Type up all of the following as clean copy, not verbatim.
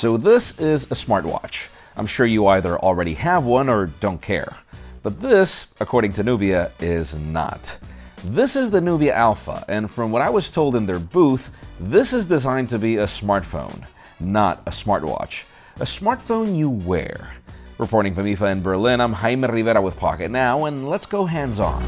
So this is a smartwatch. I'm sure you either already have one or don't care. But this, according to Nubia, is not. This is the Nubia Alpha, and from what I was told in their booth, this is designed to be a smartphone, not a smartwatch. A smartphone you wear. Reporting from IFA in Berlin, I'm Jaime Rivera with Pocketnow, and let's go hands-on.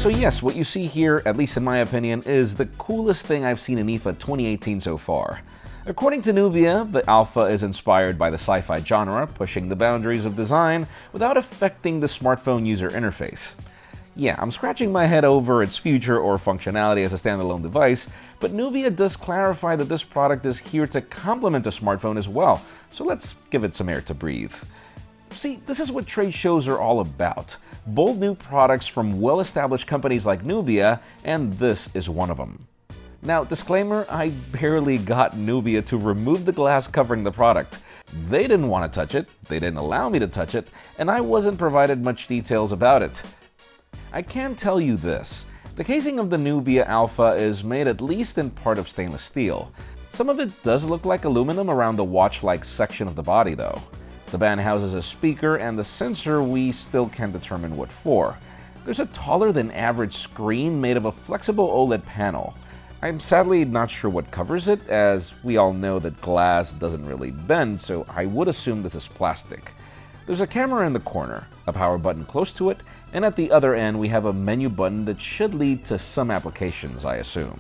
So yes, what you see here, at least in my opinion, is the coolest thing I've seen in IFA 2018 so far. According to Nubia, the Alpha is inspired by the sci-fi genre, pushing the boundaries of design without affecting the smartphone user interface. Yeah, I'm scratching my head over its future or functionality as a standalone device, but Nubia does clarify that this product is here to complement a smartphone as well, so let's give it some air to breathe. See, this is what trade shows are all about. Bold new products from well-established companies like Nubia, and this is one of them. Now, disclaimer, I barely got Nubia to remove the glass covering the product. They didn't want to touch it, they didn't allow me to touch it, and I wasn't provided much details about it. I can tell you this, the casing of the Nubia Alpha is made at least in part of stainless steel. Some of it does look like aluminum around the watch-like section of the body though. The band houses a speaker, and the sensor we still can't determine what for. There's a taller than average screen made of a flexible OLED panel. I'm sadly not sure what covers it, as we all know that glass doesn't really bend, so I would assume this is plastic. There's a camera in the corner, a power button close to it, and at the other end we have a menu button that should lead to some applications, I assume.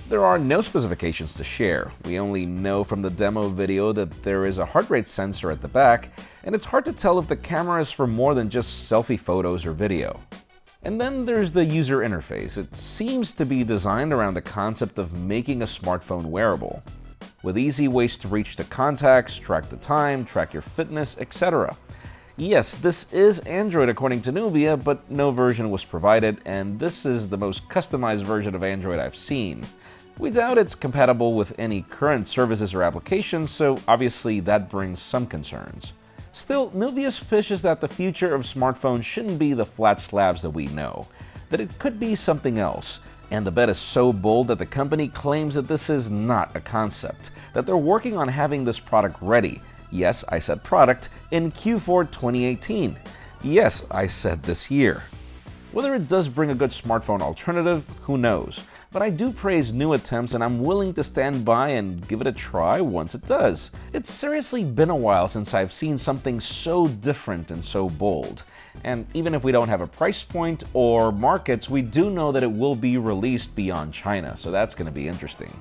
There are no specifications to share. We only know from the demo video that there is a heart rate sensor at the back, and it's hard to tell if the camera is for more than just selfie photos or video. And then there's the user interface. It seems to be designed around the concept of making a smartphone wearable, with easy ways to reach the contacts, track the time, track your fitness, etc. Yes, this is Android according to Nubia, but no version was provided, and this is the most customized version of Android I've seen. We doubt it's compatible with any current services or applications, so obviously that brings some concerns. Still, Nubia's pitch is that the future of smartphones shouldn't be the flat slabs that we know, that it could be something else. And the bet is so bold that the company claims that this is not a concept, that they're working on having this product ready. Yes, I said product, in Q4 2018. Yes, I said this year. Whether it does bring a good smartphone alternative, who knows? But I do praise new attempts, and I'm willing to stand by and give it a try once it does. It's seriously been a while since I've seen something so different and so bold. And even if we don't have a price point or markets, we do know that it will be released beyond China, so that's going to be interesting.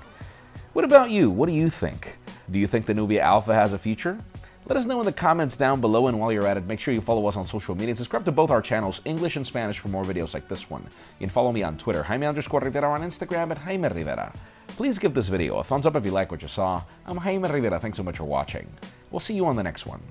What about you? What do you think? Do you think the Nubia Alpha has a future? Let us know in the comments down below, and while you're at it, make sure you follow us on social media and subscribe to both our channels, English and Spanish, for more videos like this one. You can follow me on Twitter, Jaime_Rivera, on Instagram at Jaime Rivera. Please give this video a thumbs up if you like what you saw. I'm Jaime Rivera, thanks so much for watching. We'll see you on the next one.